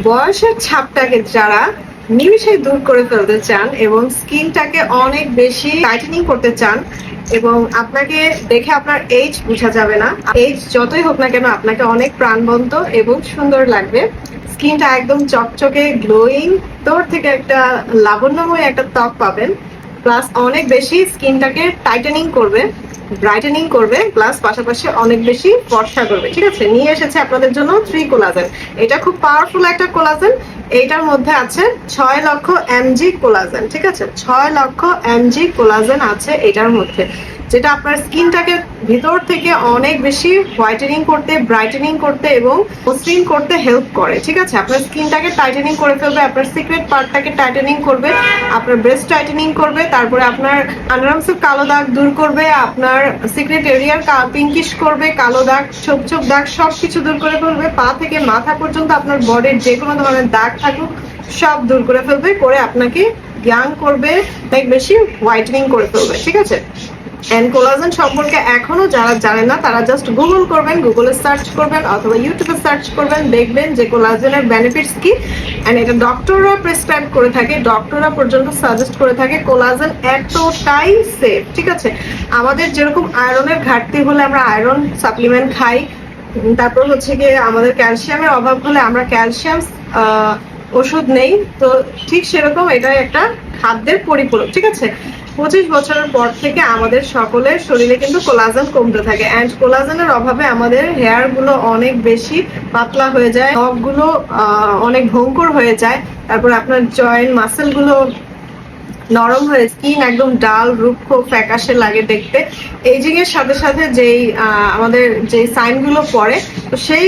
বয়সের ছাপটাকে যারা নিমিষে দূর করে ফেলতে চান এবং স্কিনটাকে অনেক বেশি টাইটেনিং করতে চান এবং আপনাকে দেখে আপনার এজ বোঝা যাবে না, এজ যতই হোক না কেন আপনাকে অনেক প্রাণবন্ত এবং সুন্দর লাগবে, স্কিনটা একদম চকচকে গ্লোয়িং, তোর থেকে একটা লাবণ্যময় একটা ত্বক পাবেন, প্লাস অনেক বেশি স্কিনটাকে টাইটেনিং করবে, ব্রাইটেনিং করবে, প্লাস পাশাপাশি অনেক বেশি ফর্সা করবে। ঠিক আছে, নিয়ে এসেছে আপনাদের জন্য 3 কোলাজেন। এটা খুব পাওয়ারফুল একটা কোলাজেন। এইটার মধ্যে আছে 6 লক্ষ এমজি কোলাজেন। ঠিক আছে, 6 লক্ষ এমজি কোলাজেন আছে এটার মধ্যে, যেটা আপনার স্কিনটাকে ভিতর থেকে অনেক বেশি হোয়াইটেনিং করতে, ব্রাইটেনিং করতে এবং মসৃণ করতে হেল্প করে। ঠিক আছে, আপনার স্কিনটাকে টাইটেনিং করে ফেলবে, আপনার সিক্রেট পার্টটাকে টাইটেনিং করবে, আপনার ব্রেস্ট টাইটেনিং করবে, তারপরে আপনার আন্ডারআর্মসের কালো দাগ দূর করবে, আপনার সিক্রেট এরিয়ার পিঙ্কিশ করবে, কালো দাগ, ছোপ ছোপ দাগ সবকিছু দূর করে ফেলবে, পা থেকে মাথা পর্যন্ত আপনার বডির যে কোনো ধরনের দাগ থাকুক সব দূর করে ফেলবে, করে আপনাকে ইয়াং করবে, অনেক বেশি হোয়াইটেনিং করে ফেলবে। ঠিক আছে, এন্ড কোলাজেন সম্পর্কে এখনো যারা জানেন না তারা জাস্ট গুগল করবেন, গুগলে সার্চ করবেন অথবা ইউটিউবে সার্চ করবেন, দেখবেন যে কোলাজেনের বেনিফিটস কি। এন্ড এটা ডক্টররা প্রেসক্রাইব করে থাকে, ডক্টররা পর্যন্ত সাজেস্ট করে থাকে। কোলাজেন এতটাই সেফ। ঠিক আছে, আমাদের যেরকম আয়রনের ঘাটতি হলে আমরা আয়রন সাপ্লিমেন্ট খাই, তারপর হচ্ছে গিয়ে আমাদের ক্যালসিয়ামের অভাব হলে আমরা ক্যালসিয়াম ওষুধ নেই, তো ঠিক সেরকম এটা একটা খাদ্যের পরিপূরক। ঠিক আছে, 25 বছরের পর থেকে আমাদের সকলের শরীরে কিন্তু কোলাজেন কমতে থাকে, অ্যান্ড কোলাজেনের অভাবে আমাদের হেয়ার গুলো অনেক বেশি পাতলা হয়ে যায়, নখগুলো অনেক ভঙ্গুর হয়ে যায়, তারপর আপনার জয়েন্ট মাসেল গুলো নরম হয়ে, স্কিন একদম ডাল, রুক্ষ, ফ্যাকাশে লাগে দেখতে। এজিং এর সাথে সাথে যেই আমাদের যে সাইন গুলো পড়ে, তো সেই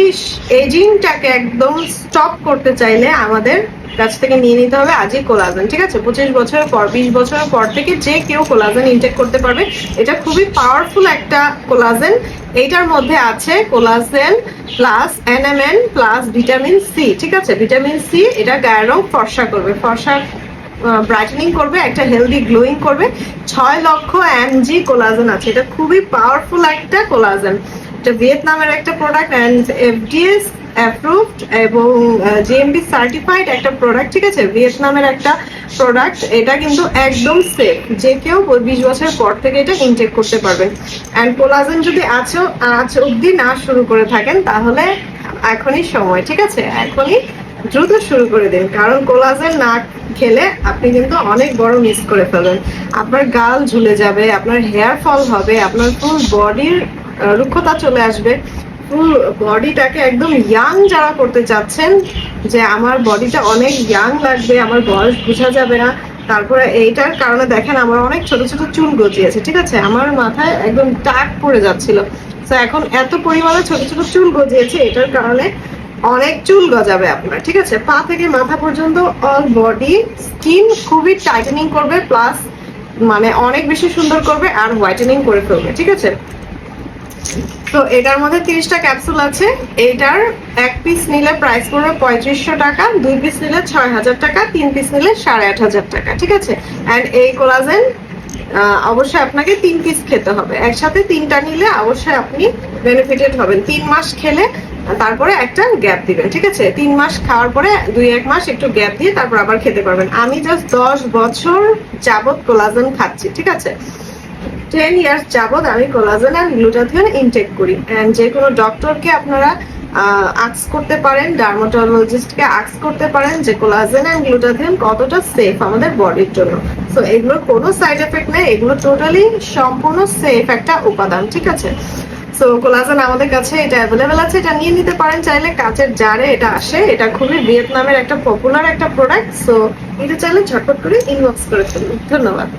এজিংটাকে একদম স্টপ করতে চাইলে আমাদের কাছ থেকে নিয়ে নিতে হবে আজই কোলাজেন। ঠিক আছে, 25 বছরের পর, 20 বছরের পর থেকে যে কেউ কোলাজেন ইনটেক করতে পারবে। এটা খুবই পাওয়ারফুল একটা কোলাজেন। এইটার মধ্যে আছে collagen plus NMN plus vitamin C. ঠিক আছে, ভিটামিন সি এটা গায়ের রং ফর্সা করবে, ফর্সা ব্রাইটেনিং করবে, একটা হেলদি গ্লোয়িং করবে। 6 লক্ষ এমজি কোলাজেন আছে, এটা খুবই পাওয়ারফুল একটা কোলাজেন। এটা ভিয়েতনামের একটা প্রোডাক্ট অ্যান্ড FDS অ্যাপ্রুভড এবং GMP সার্টিফাইড একটা প্রোডাক্ট। ঠিক আছে, ভিয়েতনামের একটা প্রোডাক্ট, এটা কিন্তু একদম সেফ, যে কেউ 20 বছরের পর থেকে এটা ইনটেক করতে পারবেন। অ্যান্ড কোলাজেন যদি আজ অবধি না শুরু করে থাকেন তাহলে এখনই সময়। ঠিক আছে, এখনই দ্রুত শুরু করে দিন, কারণ কোলাজেন না খেলে আপনি কিন্তু অনেক বড় মিস করে ফেলেন। আপনার গাল ঝুলে যাবে, আপনার হেয়ার ফল হবে, আপনার ফুল বডির রুক্ষতা চলে আসবে, ফুল বডিটাকে একদম ইয়াং যারা করতে চাচ্ছেন, যে আমার বডিটা অনেক ইয়াং লাগবে, আমার বয়স বোঝা যাবে না, তারপরে এইটার কারণে দেখেন আমার অনেক ছোট ছোট চুল গজিয়েছে। ঠিক আছে, আমার মাথায় একদম টাক পড়ে যাচ্ছিল, তো এখন এত পরিমাণে ছোট ছোট চুল গজিয়েছে, এটার কারণে অনেক চুল গজাবে আপনার। ঠিক আছে, পা থেকে মাথা পর্যন্ত অল বডি স্কিন খুবই টাইটেনিং করবে, প্লাস মানে অনেক বেশি সুন্দর করবে আর হোয়াইটেনিং করে ফেলবে। ঠিক আছে, তো এটার মধ্যে 30টা ক্যাপসুল আছে। এটার 1 পিস নিলে প্রাইস পড়বে 3500 টাকা, 2 পিস নিলে 6000 টাকা, 3 পিস নিলে 8500 টাকা। ঠিক আছে, অ্যান্ড এই কোলাজেন অবশ্যই আপনাকে 3 পিস খেতে হবে, একসাথে 3টা নিলে অবশ্যই আপনি বেনিফিটেড হবেন। 3 মাস খেলে তারপরে একটা গ্যাপ দিবেন। ঠিক আছে, 3 মাস খাওয়ার পরে 2-1 মাস একটু গ্যাপ দিয়ে তারপর আবার খেতে পারবেন। আমি জাস্ট 10 বছর যাবত কোলাজেন খাচ্ছি। ঠিক আছে, 10 ইয়ার্স যাবত আমি কোলাজেন আর গ্লুটাথিয়ন ইনটেক করি। এন্ড যে কোনো ডক্টরকে আপনারা আস্ক করতে পারেন, ডার্মাটোলজিস্টকে আস্ক করতে পারেন যে কোলাজেন এন্ড গ্লুটাথিয়ন কতটা সেফ আমাদের বডির জন্য। সো এগুলোর কোনো সাইড এফেক্ট নেই, এগুলো টোটালি সম্পূর্ণ সেফ একটা উপাদান। ঠিক আছে, সো কোলাজেন আমাদের কাছে এটা অ্যাভেলেবেল আছে, এটা নিয়ে নিতে পারেন চাইলে। কাচের জারে এটা আসে, এটা খুবই ভিয়েতনামের একটা পপুলার একটা প্রোডাক্ট। সো এটা চাইলে ঝটপট করে ইনবক্স করে ফেলুন। ধন্যবাদ।